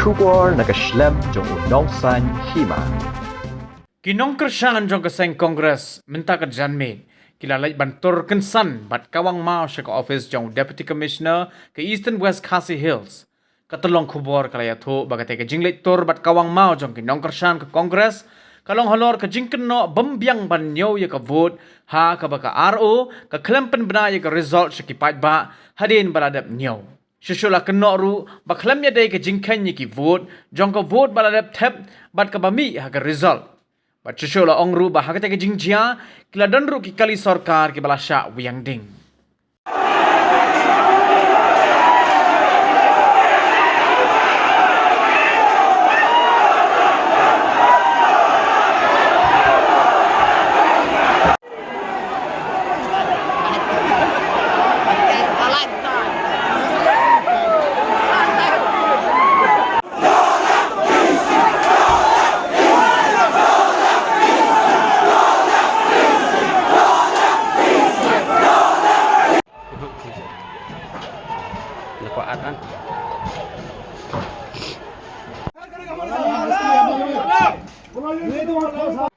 Shubor nakaslem jong unongsan hima. Kinong kersan jong keseng kongres minta ke janmin. Kilalai bantur kensan bat kawang mau syaka office jong Deputy Commissioner ke Eastern West Khasi Hills. Katulong kubor kalaya tu bagate ke jinglet tur bat kawang mau jong kinong kersan ke kongres. Kalong halor ke jingken no bembiang ban nyo ya ke vote ha ke baka RO ke klempen bena ya ke result syakipait ba hadin baladap nyo. Syusyula kenok ru baklam ya day ke jingken ya ki vote jong ke vote baladap tep bat ke bami ha ke result. Bat syusyula ong ru bah ha ke jingjia kila dan ru ki kali sorkar ki balasya wiyang ding. Lepas